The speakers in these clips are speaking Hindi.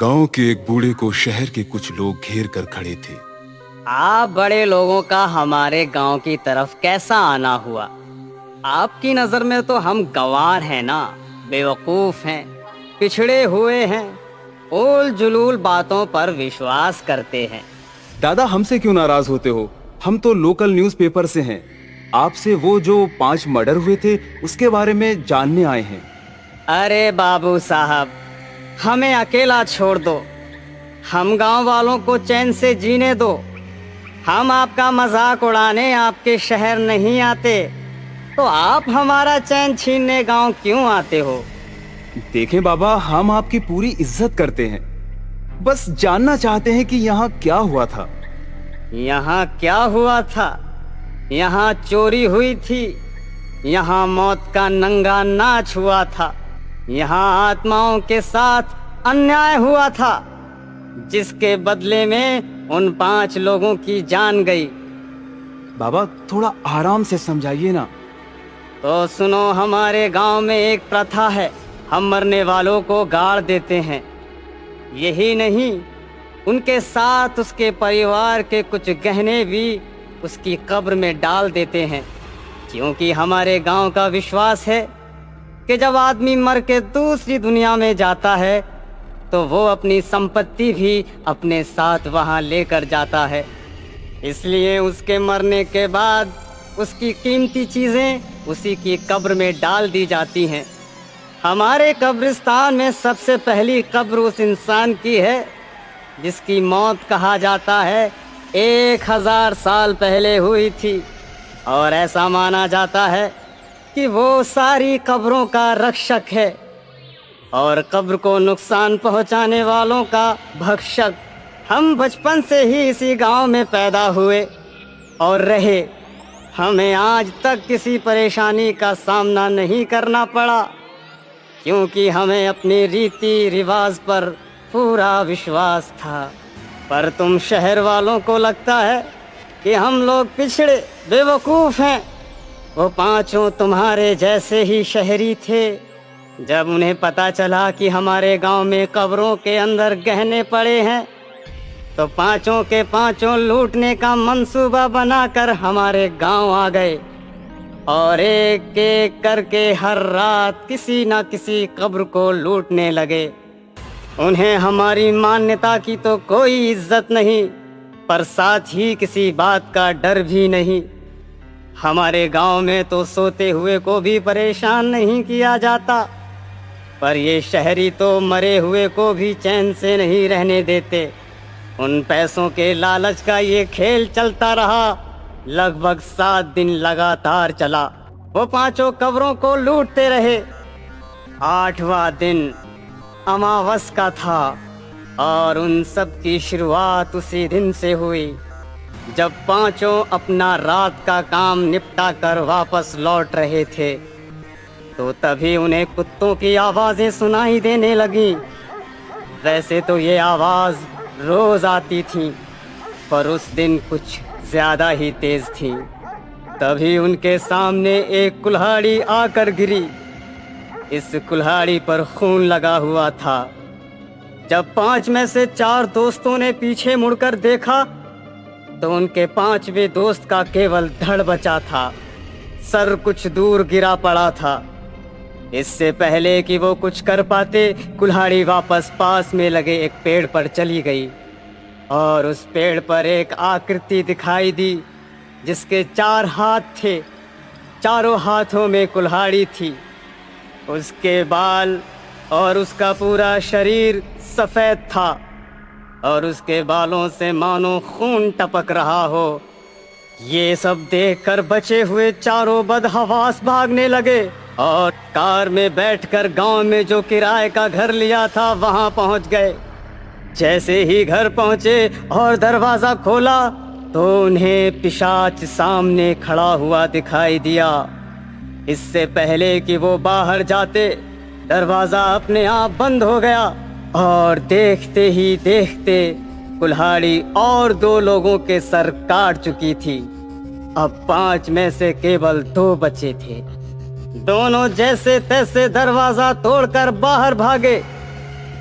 गांव के एक बूढ़े को शहर के कुछ लोग घेर कर खड़े थे। आप बड़े लोगों का हमारे गांव की तरफ कैसा आना हुआ? आपकी नजर में तो हम गंवार हैं ना, बेवकूफ हैं, पिछड़े हुए हैं, उल जुलूल बातों पर विश्वास करते हैं। दादा, हमसे क्यों नाराज होते हो? हम तो लोकल न्यूज़पेपर से हैं। आपसे वो जो 5 मर्डर हुए थे उसके बारे में जानने आए हैं। अरे बाबू साहब, हमें अकेला छोड़ दो, हम गांव वालों को चैन से जीने दो। हम आपका मजाक उड़ाने आपके शहर नहीं आते, तो आप हमारा चैन छीनने गांव क्यों आते हो? देखें बाबा, हम आपकी पूरी इज्जत करते हैं, बस जानना चाहते हैं कि यहाँ क्या हुआ था। यहाँ क्या हुआ था? यहाँ चोरी हुई थी, यहाँ मौत का नंगा नाच हुआ था, यहाँ आत्माओं के साथ अन्याय हुआ था, जिसके बदले में उन 5 लोगों की जान गई। बाबा, थोड़ा आराम से समझाइए ना। तो सुनो, हमारे गांव में एक प्रथा है, हम मरने वालों को गाड़ देते हैं। यही नहीं, उनके साथ उसके परिवार के कुछ गहने भी उसकी कब्र में डाल देते हैं, क्योंकि हमारे गांव का विश्वास है कि जब आदमी मर के दूसरी दुनिया में जाता है तो वो अपनी संपत्ति भी अपने साथ वहां लेकर जाता है। इसलिए उसके मरने के बाद उसकी कीमती चीजें उसी की कब्र में डाल दी जाती हैं। हमारे कब्रिस्तान में सबसे पहली कब्र उस इंसान की है जिसकी मौत कहा जाता है 1000 साल पहले हुई थी, और ऐसा माना जाता है कि वो सारी कब्रों का रक्षक है और कब्र को नुकसान पहुंचाने वालों का भक्षक। हम बचपन से ही इसी गांव में पैदा हुए और रहे, हमें आज तक किसी परेशानी का सामना नहीं करना पड़ा, क्योंकि हमें अपनी रीति रिवाज पर पूरा विश्वास था। पर तुम शहर वालों को लगता है कि हम लोग पिछड़े बेवकूफ़ हैं। वो 5 तुम्हारे जैसे ही शहरी थे। जब उन्हें पता चला कि हमारे गांव में कब्रों के अंदर गहने पड़े हैं, तो 5 के 5 लूटने का मंसूबा बनाकर हमारे गांव आ गए और एक एक करके हर रात किसी न किसी कब्र को लूटने लगे। उन्हें हमारी मान्यता की तो कोई इज्जत नहीं, पर साथ ही किसी बात का डर भी नहीं। हमारे गांव में तो सोते हुए को भी परेशान नहीं किया जाता, पर ये शहरी तो मरे हुए को भी चैन से नहीं रहने देते। उन पैसों के लालच का ये खेल चलता रहा, लगभग 7 दिन लगातार चला। वो 5 कब्रों को लूटते रहे। 8वां दिन अमावस का था और उन सब की शुरुआत उसी दिन से हुई, जब 5 अपना रात का काम निपटा कर वापस लौट रहे थे। तो तभी उन्हें कुत्तों की आवाजें सुनाई देने लगी। वैसे तो ये आवाज रोज आती थी, पर उस दिन कुछ ज्यादा ही तेज थी। तभी उनके सामने एक कुल्हाड़ी आकर गिरी। इस कुल्हाड़ी पर खून लगा हुआ था। जब 5 में से 4 दोस्तों ने पीछे मुड़कर देखा, तो उनके 5वें दोस्त का केवल धड़ बचा था, सर कुछ दूर गिरा पड़ा था। इससे पहले कि वो कुछ कर पाते, कुल्हाड़ी वापस पास में लगे एक पेड़ पर चली गई और उस पेड़ पर एक आकृति दिखाई दी जिसके 4 हाथ थे। चारों हाथों में कुल्हाड़ी थी। उसके बाल और उसका पूरा शरीर सफ़ेद था और उसके बालों से मानो खून टपक रहा हो। ये सब देखकर बचे हुए चारों बदहवास भागने लगे और कार में बैठकर गांव में जो किराए का घर लिया था वहां पहुंच गए। जैसे ही घर पहुंचे और दरवाजा खोला, तो उन्हें पिशाच सामने खड़ा हुआ दिखाई दिया। इससे पहले कि वो बाहर जाते, दरवाजा अपने आप बंद हो गया और देखते ही देखते कुल्हाड़ी और 2 लोगों के सर काट चुकी थी। अब 5 में से केवल 2 बचे थे। दोनों जैसे तैसे दरवाजा तोड़कर बाहर भागे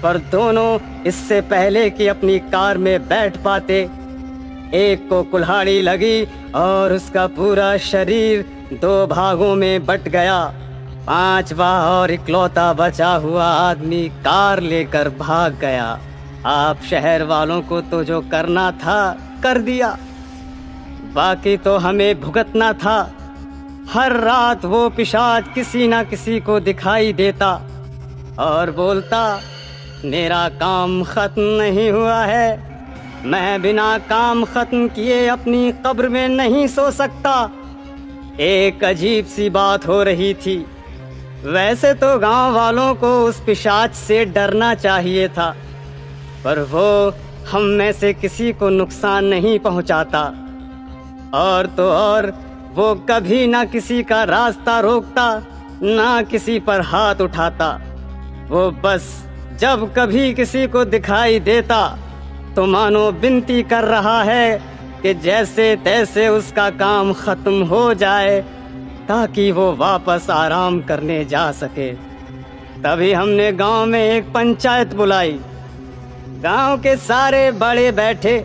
पर दोनों इससे पहले कि अपनी कार में बैठ पाते, एक को कुल्हाड़ी लगी और उसका पूरा शरीर 2 भागों में बट गया। 5वां और इकलौता बचा हुआ आदमी कार लेकर भाग गया। आप शहर वालों को तो जो करना था कर दिया, बाकी तो हमें भुगतना था। हर रात वो पिशाच किसी ना किसी को दिखाई देता और बोलता, मेरा काम खत्म नहीं हुआ है, मैं बिना काम खत्म किए अपनी कब्र में नहीं सो सकता। एक अजीब सी बात हो रही थी। वैसे तो गांव वालों को उस पिशाच से डरना चाहिए था, पर वो हम में से किसी को नुकसान नहीं पहुंचाता। और तो और वो कभी ना किसी का रास्ता रोकता, ना किसी पर हाथ उठाता। वो बस जब कभी किसी को दिखाई देता तो मानो विनती कर रहा है कि जैसे तैसे उसका काम खत्म हो जाए ताकि वो वापस आराम करने जा सके। तभी हमने गांव में एक पंचायत बुलाई। गांव के सारे बड़े बैठे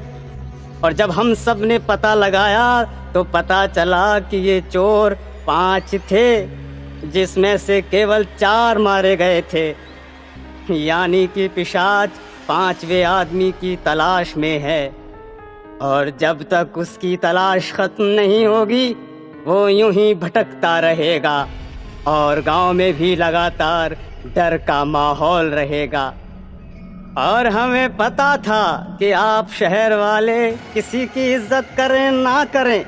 और जब हम सब ने पता लगाया तो पता चला कि ये चोर 5 थे, जिसमें से केवल 4 मारे गए थे। यानी कि पिशाच 5वें आदमी की तलाश में है और जब तक उसकी तलाश खत्म नहीं होगी वो यूं ही भटकता रहेगा और गांव में भी लगातार डर का माहौल रहेगा। और हमें पता था कि आप शहर वाले किसी की इज्जत करें ना करें,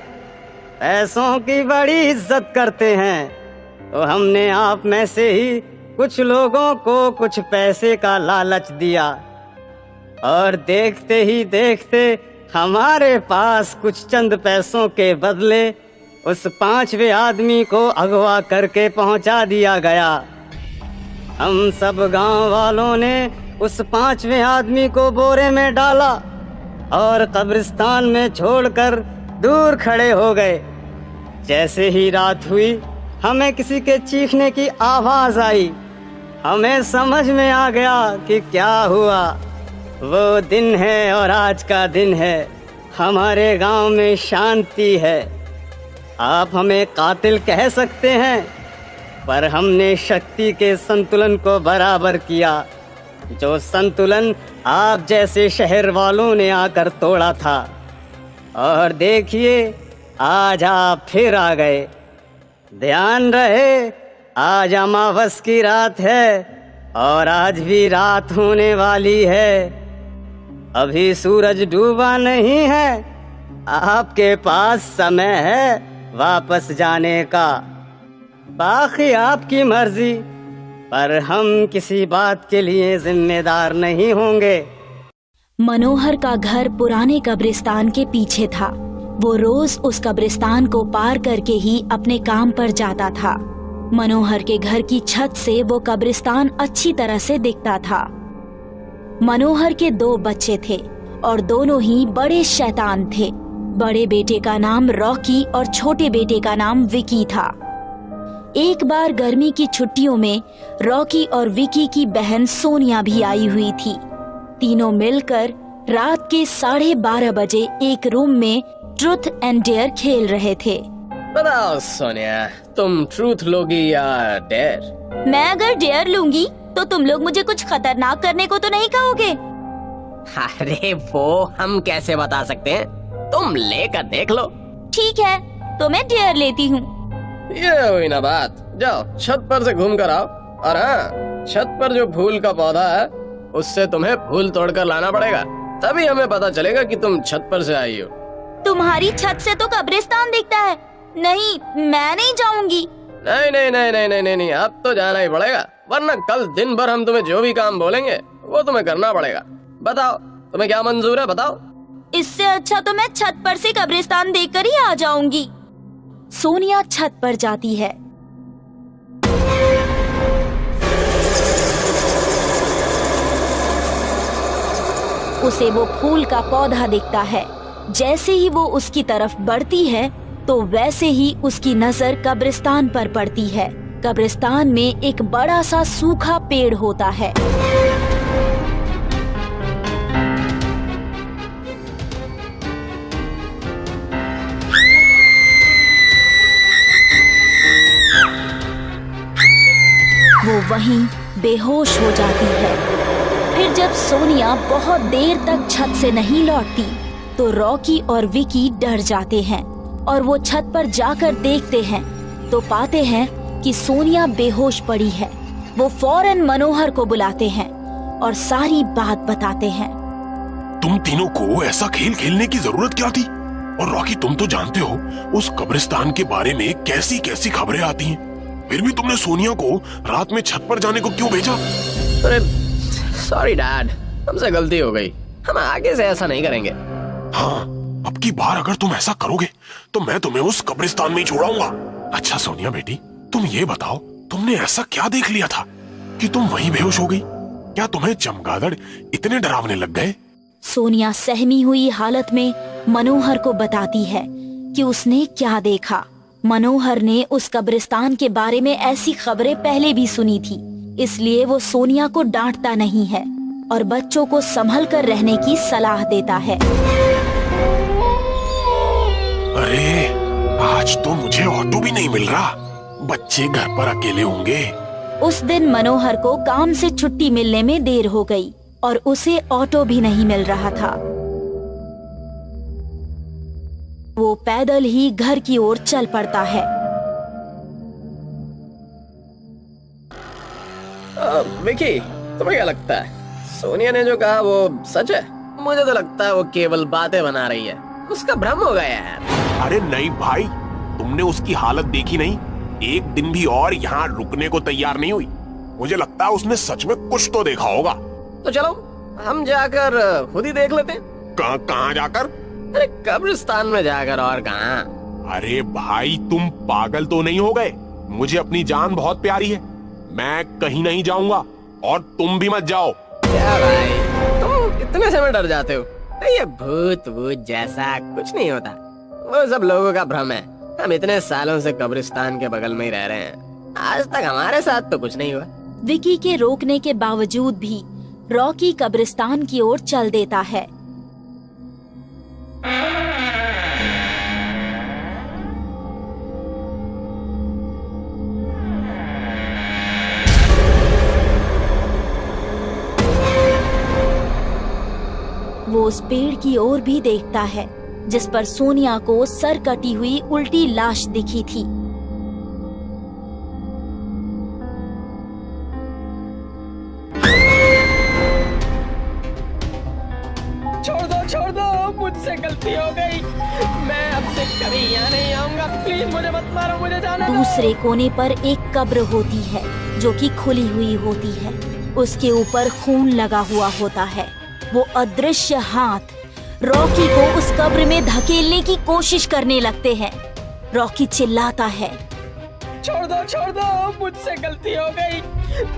पैसों की बड़ी इज्जत करते हैं, तो हमने आप में से ही कुछ लोगों को कुछ पैसे का लालच दिया और देखते ही देखते हमारे पास कुछ चंद पैसों के बदले उस 5वें आदमी को अगवा करके पहुंचा दिया गया। हम सब गांव वालों ने उस 5वें आदमी को बोरे में डाला और कब्रिस्तान में छोड़कर दूर खड़े हो गए। जैसे ही रात हुई हमें किसी के चीखने की आवाज आई। हमें समझ में आ गया कि क्या हुआ। वो दिन है और आज का दिन है, हमारे गांव में शांति है। आप हमें कातिल कह सकते हैं, पर हमने शक्ति के संतुलन को बराबर किया, जो संतुलन आप जैसे शहर वालों ने आकर तोड़ा था। और देखिए आज आप फिर आ गए। ध्यान रहे आज अमावस की रात है और आज भी रात होने वाली है। अभी सूरज डूबा नहीं है, आपके पास समय है वापस जाने का। बाकी आपकी मर्जी, पर हम किसी बात के लिए जिम्मेदार नहीं होंगे। मनोहर का घर पुराने कब्रिस्तान के पीछे था। वो रोज उस कब्रिस्तान को पार करके ही अपने काम पर जाता था। मनोहर के घर की छत से वो कब्रिस्तान अच्छी तरह से दिखता था। मनोहर के 2 बच्चे थे और दोनों ही बड़े शैतान थे। बड़े बेटे का नाम रॉकी और छोटे बेटे का नाम विकी था। एक बार गर्मी की छुट्टियों में रॉकी और विकी की बहन सोनिया भी आई हुई थी। तीनों मिलकर रात के 12:30 बजे एक रूम में ट्रूथ एंड डेयर खेल रहे थे। बताओ सोनिया, तुम ट्रूथ लोगी या डेयर? मैं अगर डेयर लूंगी तो तुम लोग मुझे कुछ खतरनाक करने को तो नहीं कहोगे? अरे वो हम कैसे बता सकते हैं, तुम लेकर देख लो। ठीक है, तो मैं डेयर लेती हूँ। ये हुई ना बात। जाओ छत पर से घूम कर आओ, और हाँ, छत पर जो फूल का पौधा है उससे तुम्हें फूल तोड़कर लाना पड़ेगा, तभी हमें पता चलेगा कि तुम छत पर से आई हो। तुम्हारी छत से तो कब्रिस्तान दिखता है। नहीं, मैं नहीं जाऊंगी। नहीं नहीं नहीं नहीं नहीं नहीं नहीं, अब तो जाना ही पड़ेगा, वरना कल दिन भर हम तुम्हें जो भी काम बोलेंगे वो तुम्हें करना पड़ेगा। बताओ तुम्हें क्या मंजूर है, बताओ। इससे अच्छा तो मैं छत पर से कब्रिस्तान देखकर ही आ जाऊंगी। सोनिया छत पर जाती है। उसे वो फूल का पौधा दिखता है। जैसे ही वो उसकी तरफ बढ़ती है तो वैसे ही उसकी नजर कब्रिस्तान पर पड़ती है। कब्रिस्तान में एक बड़ा सा सूखा पेड़ होता है। वहीं बेहोश हो जाती है। फिर जब सोनिया बहुत देर तक छत से नहीं लौटती तो रॉकी और विकी डर जाते हैं और वो छत पर जाकर देखते हैं तो पाते हैं कि सोनिया बेहोश पड़ी है। वो फौरन मनोहर को बुलाते हैं और सारी बात बताते हैं। तुम तीनों को ऐसा खेल खेलने की जरूरत क्या थी? और रॉकी, तुम तो जानते हो उस कब्रिस्तान के बारे में कैसी कैसी खबरें आती हैं। फिर भी तुमने सोनिया को रात में छत पर जाने को क्यों भेजा? अरे सॉरी डैड, हमसे गलती हो गई। हम आगे से ऐसा नहीं करेंगे। हाँ, अब की बार अगर तुम ऐसा करोगे तो मैं तुम्हें उस कब्रिस्तान में ही छोड़ाऊंगा। अच्छा सोनिया बेटी, तुम ये बताओ, तुमने ऐसा क्या देख लिया था कि तुम वहीं बेहोश हो गई? क्या तुम्हें चमगादड़ इतने डरावने लग गए? सोनिया सहमी हुई हालत में मनोहर को बताती है कि उसने क्या देखा। मनोहर ने उस कब्रिस्तान के बारे में ऐसी खबरें पहले भी सुनी थी, इसलिए वो सोनिया को डांटता नहीं है और बच्चों को संभल कर रहने की सलाह देता है। अरे आज तो मुझे ऑटो भी नहीं मिल रहा। बच्चे घर पर अकेले होंगे। उस दिन मनोहर को काम से छुट्टी मिलने में देर हो गई और उसे ऑटो भी नहीं मिल रहा था। वो पैदल ही घर की ओर चल पड़ता है। विकी, तुम्हें क्या लगता है सोनिया ने जो कहा वो सच है? मुझे तो लगता है वो केवल बातें बना रही है। उसका भ्रम हो गया यार। अरे नहीं भाई, तुमने उसकी हालत देखी नहीं? एक दिन भी और यहाँ रुकने को तैयार नहीं हुई। मुझे लगता है उसने सच में कुछ तो देखा होगा। तो चलो हम जाकर खुद ही देख लेते हैं। कहाँ जाकर? अरे कब्रिस्तान में जाकर, और कहाँ। अरे भाई, तुम पागल तो नहीं हो गए? मुझे अपनी जान बहुत प्यारी है। मैं कहीं नहीं जाऊंगा और तुम भी मत जाओ। क्या भाई, तुम इतने से में डर जाते हो? ये भूत भूत जैसा कुछ नहीं होता। वो सब लोगों का भ्रम है। हम इतने सालों से कब्रिस्तान के बगल में ही रह रहे हैं। आज तक हमारे साथ तो कुछ नहीं हुआ। विकी के रोकने के बावजूद भी रॉकी कब्रिस्तान की ओर चल देता है। वो उस पेड़ की ओर भी देखता है जिस पर सोनिया को सर कटी हुई उल्टी लाश दिखी थी। छोड़ दो, मुझसे गलती हो गई। मैं अब से कभी यहाँ नहीं आऊंगा। प्लीज मुझे मत मारो, मुझे जाना दो। दूसरे कोने पर एक कब्र होती है जो कि खुली हुई होती है। उसके ऊपर खून लगा हुआ होता है। वो अदृश्य हाथ रॉकी को उस कब्र में धकेलने की कोशिश करने लगते हैं। रॉकी चिल्लाता है, छोड़ दो, मुझसे गलती हो गई।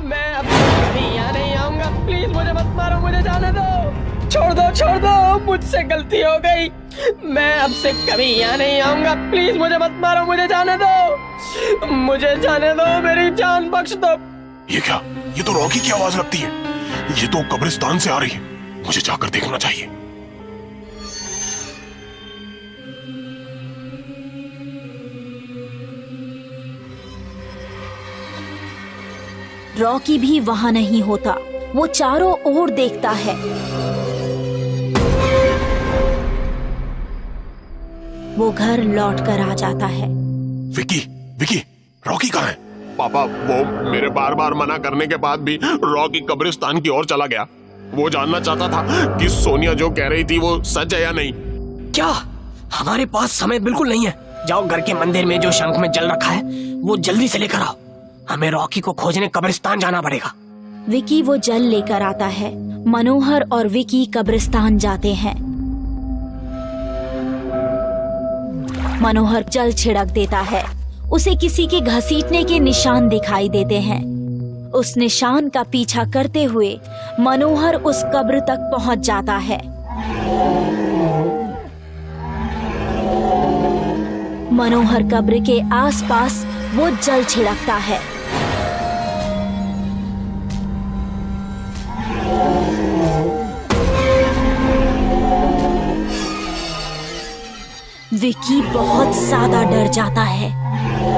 मैं अब कभी यहाँ नहीं आऊंगा। प्लीज मुझे मत मारो, मुझे जाने दो। छोड़ दो, मुझसे गलती हो गई। मैं अब से कभी यहाँ नहीं आऊंगा। प्लीज मुझे मत मारो, मुझे जाने दो। मुझे जाने दो, मेरी जान बख्श दो। ये क्या? ये तो रॉकी की आवाज लगती है। ये तो कब्रिस्तान से आ रही है। मुझे जाकर देखना चाहिए। रॉकी भी वहां नहीं होता। वो चारों ओर देखता है। वो घर लौट कर आ जाता है। विकी, रॉकी कहाँ है? पापा, वो मेरे बार बार मना करने के बाद भी रॉकी कब्रिस्तान की ओर चला गया। वो जानना चाहता था कि सोनिया जो कह रही थी वो सच है या नहीं। क्या? हमारे पास समय बिल्कुल नहीं है। जाओ घर के मंदिर में जो शंख में जल रखा है वो जल्दी से लेकर आओ। हमें रॉकी को खोजने कब्रिस्तान जाना पड़ेगा। विकी वो जल लेकर आता है। मनोहर और विकी कब्रिस्तान जाते हैं। मनोहर जल छिड़क देता है। उसे किसी के घसीटने के निशान दिखाई देते हैं। उस निशान का पीछा करते हुए मनोहर उस कब्र तक पहुंच जाता है। मनोहर कब्र के आसपास वो जल छिड़कता है। विकी बहुत ज्यादा डर जाता है।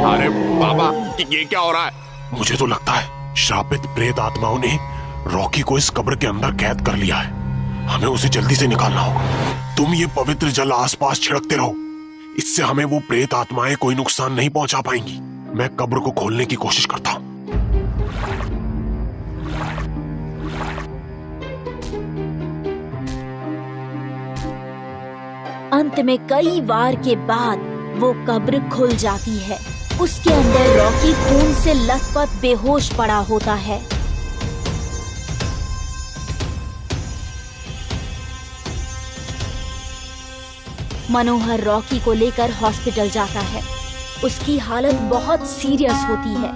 अरे बाबा, ये क्या हो रहा है? मुझे तो लगता है श्रापित प्रेत आत्माओं ने रॉकी को इस कब्र के अंदर कैद कर लिया है। हमें उसे जल्दी से निकालना होगा। तुम ये पवित्र जल आसपास छिड़कते रहो, इससे हमें वो प्रेत आत्माएं कोई नुकसान नहीं पहुंचा पाएंगी। मैं कब्र को खोलने की कोशिश करता हूँ। अंत में कई बार के बाद वो कब्र खुल जाती है। उसके अंदर रॉकी खून से लथपथ बेहोश पड़ा होता है। मनोहर रॉकी को लेकर हॉस्पिटल जाता है। उसकी हालत बहुत सीरियस होती है।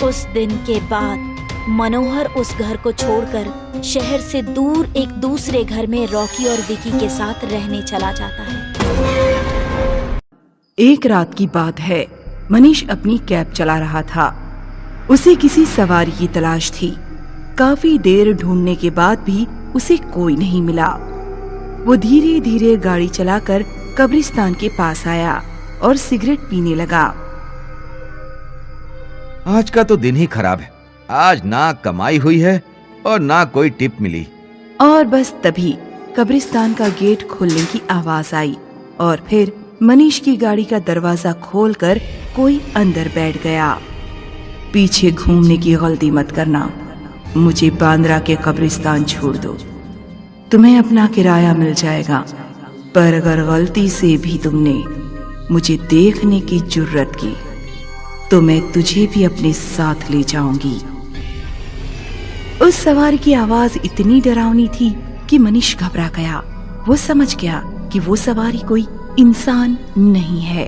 उस दिन के बाद मनोहर उस घर को छोड़कर शहर से दूर एक दूसरे घर में रॉकी और विकी के साथ रहने चला जाता है। एक रात की बात है। मनीष अपनी कैब चला रहा था। उसे किसी सवारी की तलाश थी। काफी देर ढूंढने के बाद भी उसे कोई नहीं मिला। वो धीरे धीरे गाड़ी चलाकर कब्रिस्तान के पास आया और सिगरेट पीने लगा। आज का तो दिन ही खराब है। आज ना कमाई हुई है और ना कोई टिप मिली। और बस तभी कब्रिस्तान का गेट खुलने की आवाज आई और फिर मनीष की गाड़ी का दरवाजा खोलकर कोई अंदर बैठ गया। पीछे घूमने की गलती मत करना। मुझे बांद्रा के कब्रिस्तान छोड़ दो। तुम्हें अपना किराया मिल जाएगा, पर अगर गलती से भी तुमने मुझे देखने की जुर्रत की तो मैं तुझे भी अपने साथ ले जाऊंगी। उस सवारी की आवाज इतनी डरावनी थी कि मनीष घबरा गया। वो समझ गया कि वो सवारी कोई इंसान नहीं है।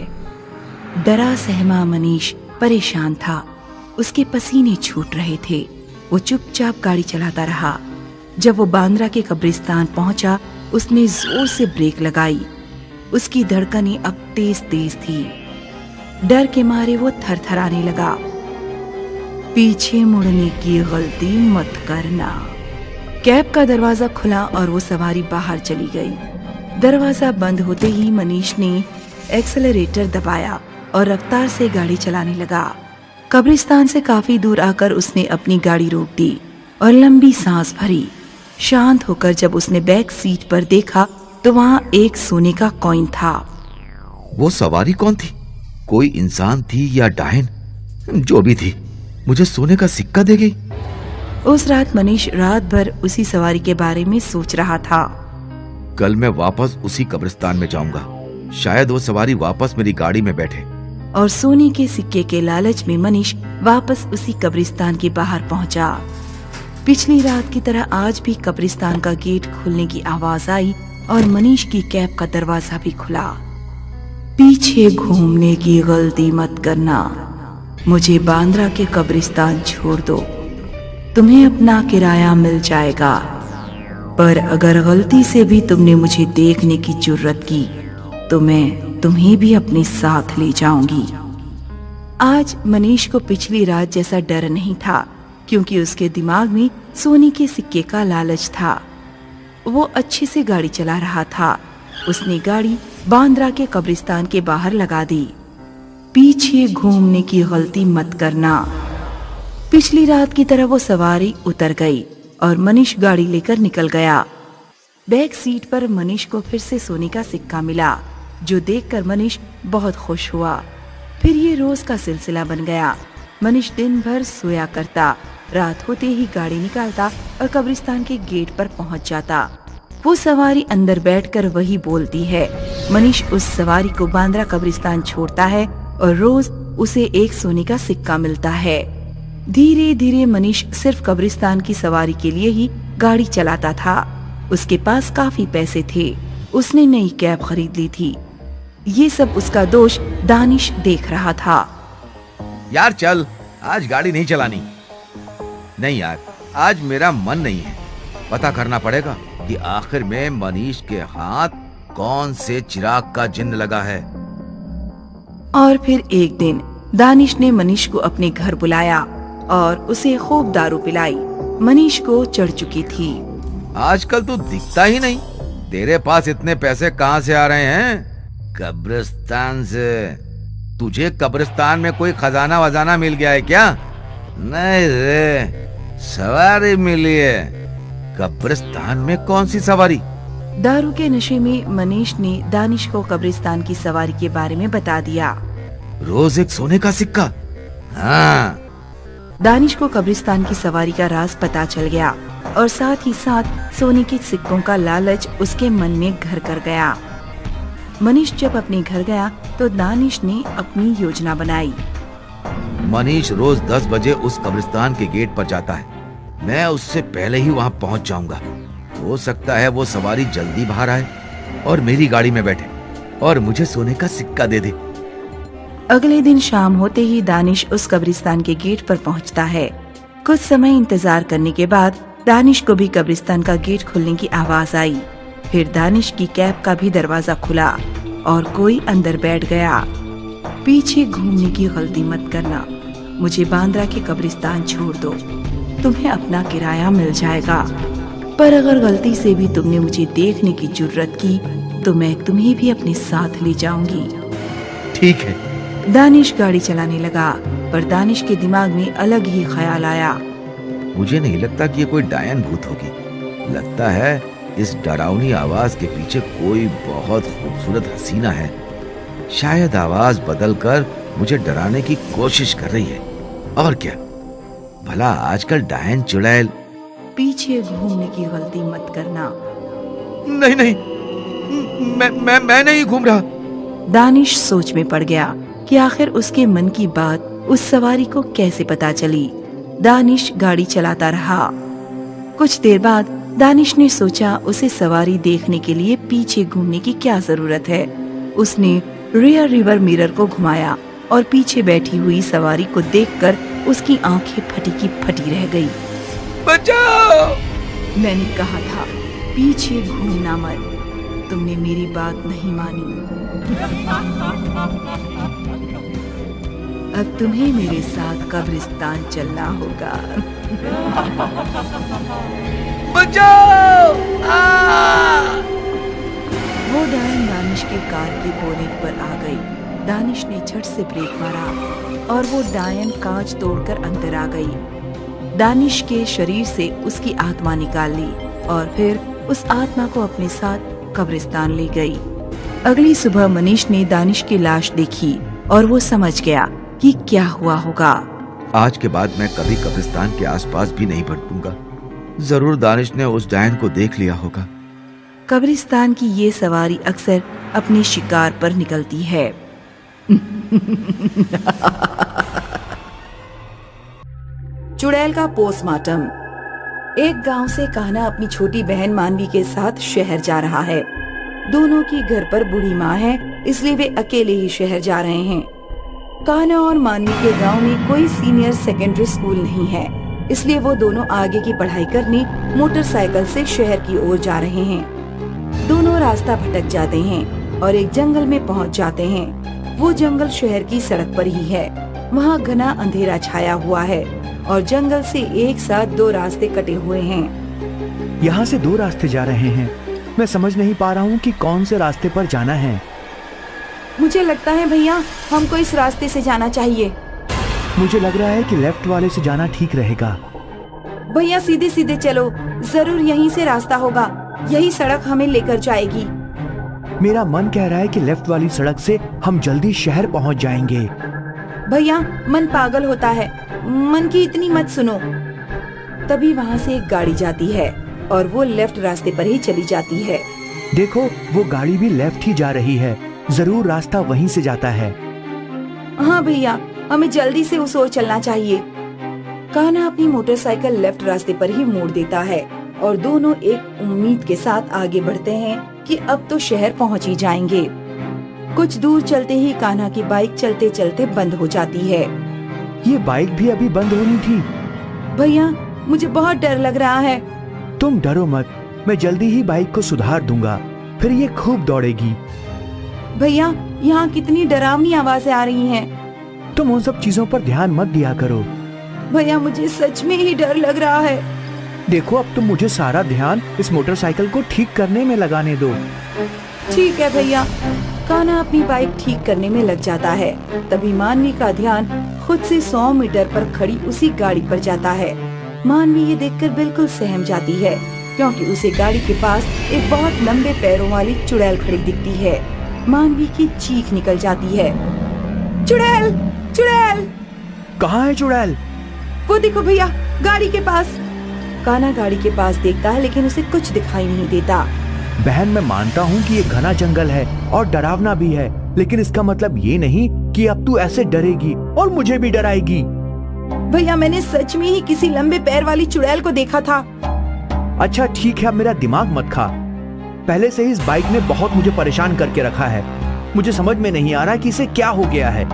डरा सहमा मनीष परेशान था। उसके पसीने छूट रहे थे। वो चुपचाप गाड़ी चलाता रहा। जब वो बांद्रा के कब्रिस्तान पहुंचा, उसने जोर से ब्रेक लगाई। उसकी धड़कनें अब तेज तेज थी। डर के मारे वो थरथराने लगा। पीछे मुड़ने की गलती मत करना। कैब का दरवाजा खुला और वो सवारी बाहर चली गई। दरवाजा बंद होते ही मनीष ने एक्सेलरेटर दबाया और रफ्तार से गाड़ी चलाने लगा। कब्रिस्तान से काफी दूर आकर उसने अपनी गाड़ी रोक दी और लंबी सांस भरी। शांत होकर जब उसने बैक सीट पर देखा तो वहाँ एक सोने का कॉइन था। वो सवारी कौन थी? कोई इंसान थी या डायन? जो भी थी, मुझे सोने का सिक्का दे गई। उस रात मनीष रात भर उसी सवारी के बारे में सोच रहा था। कल मैं वापस उसी कब्रिस्तान में जाऊंगा। शायद वो सवारी वापस मेरी गाड़ी में बैठे। और सोने के सिक्के के लालच में मनीष वापस उसी कब्रिस्तान के बाहर पहुंचा। पिछली रात की तरह आज भी कब्रिस्तान का गेट खुलने की आवाज आई और मनीष की कैब का दरवाजा भी खुला। पीछे घूमने की गलती मत करना। मुझे बांद्रा के कब्रिस्तान छोड़ दो। तुम्हें अपना किराया मिल जाएगा, पर अगर गलती से भी तुमने मुझे देखने की जुर्रत की तो मैं तुम्हें भी अपने साथ ले जाऊंगी। आज मनीष को पिछली रात जैसा डर नहीं था, क्योंकि उसके दिमाग में सोने के सिक्के का लालच था। वो अच्छे से गाड़ी चला रहा था। उसने गाड़ी बांद्रा के कब्रिस्तान के बाहर लगा दी। पीछे घूमने की गलती मत करना। पिछली रात की तरह वो सवारी उतर गई और मनीष गाड़ी लेकर निकल गया। बैक सीट पर मनीष को फिर से सोने का सिक्का मिला, जो देखकर मनीष बहुत खुश हुआ। फिर ये रोज का सिलसिला बन गया। मनीष दिन भर सोया करता, रात होते ही गाड़ी निकालता और कब्रिस्तान के गेट पर पहुंच जाता। वो सवारी अंदर बैठकर वही बोलती है। मनीष उस सवारी को बांद्रा कब्रिस्तान छोड़ता है और रोज उसे एक सोने का सिक्का मिलता है। धीरे धीरे मनीष सिर्फ कब्रिस्तान की सवारी के लिए ही गाड़ी चलाता था। उसके पास काफी पैसे थे। उसने नई कैब खरीद ली थी। ये सब उसका दोस्त दानिश देख रहा था। यार चल, आज गाड़ी नहीं चलानी। नहीं यार, आज मेरा मन नहीं है। पता करना पड़ेगा कि आखिर में मनीष के हाथ कौन से चिराग का जिन्न लगा है। और फिर एक दिन दानिश ने मनीष को अपने घर बुलाया और उसे खूब दारू पिलाई। मनीष को चढ़ चुकी थी। आजकल तू दिखता ही नहीं। तेरे पास इतने पैसे कहाँ से आ रहे हैं? कब्रिस्तान से। तुझे कब्रिस्तान में कोई खजाना वजाना मिल गया है क्या? नहीं रे, सवारी मिली है। कब्रिस्तान में कौन सी सवारी? दारू के नशे में मनीष ने दानिश को कब्रिस्तान की सवारी के बारे में बता दिया। रोज एक सोने का सिक्का? हाँ। दानिश को कब्रिस्तान की सवारी का राज पता चल गया और साथ ही साथ सोने के सिक्कों का लालच उसके मन में घर कर गया। मनीष जब अपने घर गया तो दानिश ने अपनी योजना बनाई। मनीष रोज 10 बजे उस कब्रिस्तान के गेट पर जाता है। मैं उससे पहले ही वहाँ पहुँच जाऊंगा। हो सकता है वो सवारी जल्दी बाहर आए और मेरी गाड़ी में बैठे और मुझे सोने का सिक्का दे दे। अगले दिन शाम होते ही दानिश उस कब्रिस्तान के गेट पर पहुंचता है। कुछ समय इंतजार करने के बाद दानिश को भी कब्रिस्तान का गेट खुलने की आवाज आई। फिर दानिश की कैब का भी दरवाजा खुला और कोई अंदर बैठ गया। पीछे घूमने की गलती मत करना। मुझे बांद्रा के कब्रिस्तान छोड़ दो, तुम्हें अपना किराया मिल जाएगा। पर अगर गलती से भी तुमने मुझे देखने की जुर्रत की तो मैं तुम्हें भी अपने साथ ले जाऊंगी। ठीक है। दानिश गाड़ी चलाने लगा, पर दानिश के दिमाग में अलग ही ख्याल आया। मुझे नहीं लगता कि ये कोई डायन भूत होगी। लगता है इस डरावनी आवाज के पीछे कोई बहुत खूबसूरत हसीना है। शायद आवाज बदलकर मुझे डराने की कोशिश कर रही है। और क्या, भला आजकल डायन चुड़ैल। पीछे घूमने की गलती मत करना। नहीं नहीं, मैं नहीं घूम रहा। दानिश सोच में पड़ गया कि आखिर उसके मन की बात उस सवारी को कैसे पता चली। दानिश गाड़ी चलाता रहा। कुछ देर बाद दानिश ने सोचा उसे सवारी देखने के लिए पीछे घूमने की क्या जरूरत है। उसने रियर रिवर मिरर को घुमाया और पीछे बैठी हुई सवारी को देखकर उसकी आंखें फटी की फटी रह गई। बचाओ! मैंने कहा था पीछे घूमना मत, तुमने मेरी बात नहीं मानी। अब तुम्हें मेरे साथ कब्रिस्तान चलना होगा। बचाओ! वो डायन दानिश के कार के बोनेट पर आ गई। दानिश ने झट से ब्रेक मारा और वो डायन कांच तोड़कर अंदर आ गई। दानिश के शरीर से उसकी आत्मा निकाल ली और फिर उस आत्मा को अपने साथ कब्रिस्तान ले गई। अगली सुबह मनीष ने दानिश की लाश देखी और वो समझ गया कि क्या हुआ होगा। आज के बाद मैं कभी कब्रिस्तान के आसपास भी नहीं भटकूंगा। जरूर दानिश ने उस डायन को देख लिया होगा। कब्रिस्तान की ये सवारी अक्सर अपने शिकार पर निकलती है। चुड़ैल का पोस्टमार्टम। एक गांव से कान्हा अपनी छोटी बहन मानवी के साथ शहर जा रहा है। दोनों की घर पर बूढ़ी माँ है, इसलिए वे अकेले ही शहर जा रहे हैं। कान्हा और मानवी के गांव में कोई सीनियर सेकेंडरी स्कूल नहीं है, इसलिए वो दोनों आगे की पढ़ाई करने मोटरसाइकिल से शहर की ओर जा रहे हैं। दोनों रास्ता भटक जाते हैं और एक जंगल में पहुंच जाते हैं। वो जंगल शहर की सड़क पर ही है। वहाँ घना अंधेरा छाया हुआ है और जंगल से एक साथ दो रास्ते कटे हुए हैं। यहाँ से दो रास्ते जा रहे हैं। मैं समझ नहीं पा रहा हूँ कि कौन से रास्ते पर जाना है। मुझे लगता है भैया हमको इस रास्ते से जाना चाहिए। मुझे लग रहा है कि लेफ्ट वाले से जाना ठीक रहेगा। भैया सीधे सीधे चलो, जरूर यहीं से रास्ता होगा। यही सड़क हमें लेकर जाएगी। मेरा मन कह रहा है कि लेफ्ट वाली सड़क से हम जल्दी शहर पहुंच जाएंगे। भैया मन पागल होता है, मन की इतनी मत सुनो। तभी वहाँ से एक गाड़ी जाती है और वो लेफ्ट रास्ते पर ही चली जाती है। देखो वो गाड़ी भी लेफ्ट ही जा रही है। जरूर रास्ता वहीं से जाता है। हाँ भैया, हमें जल्दी से उस ओर चलना चाहिए। कान्हा अपनी मोटरसाइकिल लेफ्ट रास्ते पर ही मोड़ देता है और दोनों एक उम्मीद के साथ आगे बढ़ते हैं कि अब तो शहर पहुंच ही जाएंगे। कुछ दूर चलते ही कान्हा की बाइक चलते चलते बंद हो जाती है। ये बाइक भी अभी बंद होनी थी। भैया मुझे बहुत डर लग रहा है। तुम डरो मत, मैं जल्दी ही बाइक को सुधार दूंगा, फिर ये खूब दौड़ेगी। भैया यहाँ कितनी डरावनी आवाजें आ रही हैं। तुम उन सब चीजों पर ध्यान मत दिया करो। भैया मुझे सच में ही डर लग रहा है। देखो अब तुम मुझे सारा ध्यान इस मोटरसाइकिल को ठीक करने में लगाने दो। ठीक है भैया। कान्हा अपनी बाइक ठीक करने में लग जाता है। तभी मानवी का ध्यान खुद से 100 मीटर पर खड़ी उसी गाड़ी पर जाता है। मानवी ये देखकर बिल्कुल सहम जाती है, क्योंकि उसे गाड़ी के पास एक बहुत लंबे पैरों वाली चुड़ैल खड़ी दिखती है। मानवी की चीख निकल जाती है, चुड़ैल, चुड़ैल! कहाँ है चुड़ैल? वो देखो भैया, गाड़ी के पास। कान्हा गाड़ी के पास देखता है, लेकिन उसे कुछ दिखाई नहीं देता। बहन, मैं मानता हूँ कि ये घना जंगल है और डरावना भी है, लेकिन इसका मतलब ये नहीं कि अब तू ऐसे डरेगी और मुझे भी डराएगी। भैया, मैंने सच में ही किसी लंबे पैर वाली चुड़ैल को देखा था। अच्छा ठीक है, अब मेरा दिमाग मत खा। पहले से ही इस बाइक ने बहुत मुझे परेशान करके रखा है। मुझे समझ में नहीं आ रहा कि इसे क्या हो गया है।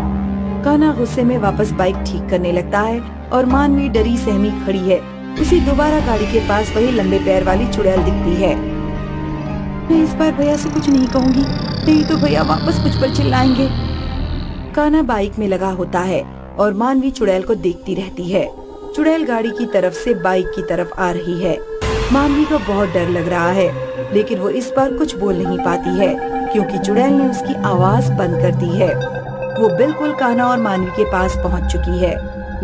कान्हा गुस्से में वापस बाइक ठीक करने लगता है और मानवी डरी सहमी खड़ी है। उसे दोबारा गाड़ी के पास वही लंबे पैर वाली चुड़ैल दिखती है। मैं इस बार भैया से कुछ नहीं कहूँगी, नहीं तो भैया वापस मुझ पर चिल्लाएंगे। कान्हा बाइक में लगा होता है और मानवी चुड़ैल को देखती रहती है। चुड़ैल गाड़ी की तरफ से बाइक की तरफ आ रही है। मानवी को बहुत डर लग रहा है, लेकिन वो इस बार कुछ बोल नहीं पाती है, क्योंकि चुड़ैल ने उसकी आवाज बंद कर दी है। वो बिल्कुल कान्हा और मानवी के पास पहुंच चुकी है,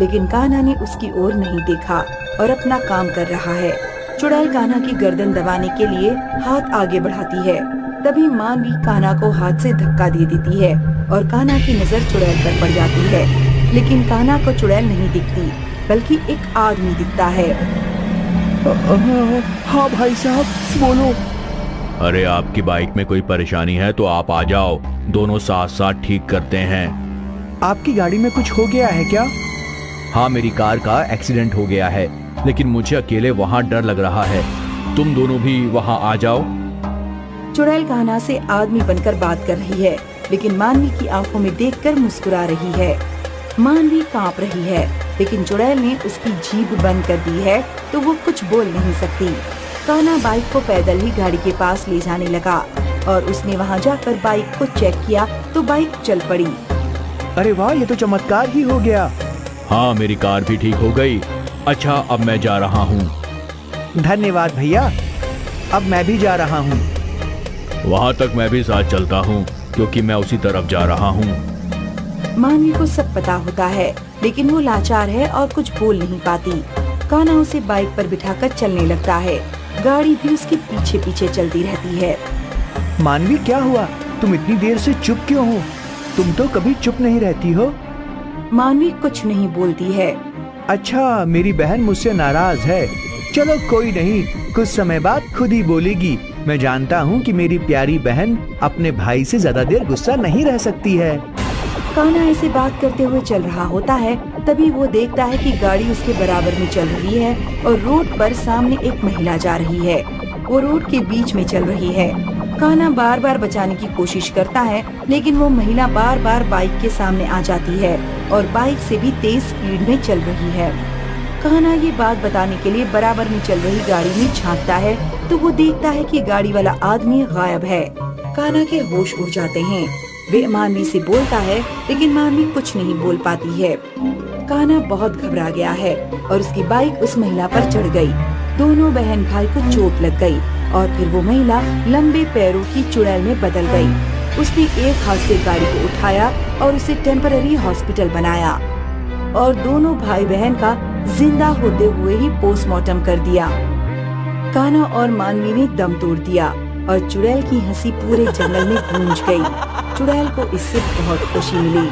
लेकिन कान्हा ने उसकी ओर नहीं देखा और अपना काम कर रहा है। चुड़ैल कान्हा की गर्दन दबाने के लिए हाथ आगे बढ़ाती है। तभी मानवी कान्हा को हाथ से धक्का दे देती है और कान्हा की नजर चुड़ैल पर पड़ जाती है, लेकिन कान्हा को चुड़ैल नहीं दिखती, बल्कि एक आदमी दिखता है। हाँ भाई साहब, बोलो। अरे आपकी बाइक में कोई परेशानी है तो आप आ जाओ, दोनों साथ साथ ठीक करते हैं। आपकी गाड़ी में कुछ हो गया है क्या? हाँ, मेरी कार का एक्सीडेंट हो गया है, लेकिन मुझे अकेले वहाँ डर लग रहा है। तुम दोनों भी वहाँ आ जाओ। चुड़ैल कान्हा से आदमी बनकर बात कर रही है, लेकिन मानवी की आंखों में देखकर मुस्कुरा रही है। मानवी कांप रही है, लेकिन चुड़ैल ने उसकी जीभ बंद कर दी है, तो वो कुछ बोल नहीं सकती। कान्हा बाइक को पैदल ही गाड़ी के पास ले जाने लगा और उसने वहाँ जाकर बाइक को चेक किया तो बाइक चल पड़ी। अरे वाह, ये तो चमत्कार ही हो गया। हाँ, मेरी कार भी ठीक हो गई। अच्छा, अब मैं जा रहा हूँ। धन्यवाद भैया, अब मैं भी जा रहा हूँ। वहाँ तक मैं भी साथ चलता हूँ, क्योंकि मैं उसी तरफ जा रहा हूँ। मानवी को सब पता होता है, लेकिन वो लाचार है और कुछ बोल नहीं पाती। कान्हा उसे बाइक पर बिठाकर चलने लगता है। गाड़ी भी उसके पीछे पीछे चलती रहती है। मानवी, क्या हुआ? तुम इतनी देर से चुप क्यों हो? तुम तो कभी चुप नहीं रहती हो। मानवी कुछ नहीं बोलती है। अच्छा, मेरी बहन मुझसे नाराज है। चलो कोई नहीं, कुछ समय बाद खुद ही बोलेगी। मैं जानता हूँ कि मेरी प्यारी बहन अपने भाई से ज्यादा देर गुस्सा नहीं रह सकती है। कान्हा ऐसे बात करते हुए चल रहा होता है, तभी वो देखता है कि गाड़ी उसके बराबर में चल रही है और रोड पर सामने एक महिला जा रही है। वो रोड के बीच में चल रही है। कान्हा बार बार बचाने की कोशिश करता है, लेकिन वो महिला बार बार बाइक के सामने आ जाती है और बाइक से भी तेज स्पीड में चल रही है। कान्हा ये बात बताने के लिए बराबर में चल रही गाड़ी में झांकता है, तो वो देखता है कि गाड़ी वाला आदमी गायब है। कान्हा के होश उड़ जाते हैं। वे मानवी से बोलता है, लेकिन मानवी कुछ नहीं बोल पाती है। कान्हा बहुत घबरा गया है और उसकी बाइक उस महिला पर चढ़ गई। दोनों बहन भाई को चोट लग गई और फिर वो महिला लंबे पैरों की चुड़ैल में बदल गई। उसने एक हाथ से गाड़ी को उठाया और उसे टेम्पररी हॉस्पिटल बनाया और दोनों भाई बहन का जिंदा होते हुए ही पोस्टमार्टम कर दिया। कान्हा और मानवी ने दम तोड़ दिया और चुड़ैल की हंसी पूरे जंगल में गूंज गई। चुड़ैल को इससे बहुत खुशी मिली।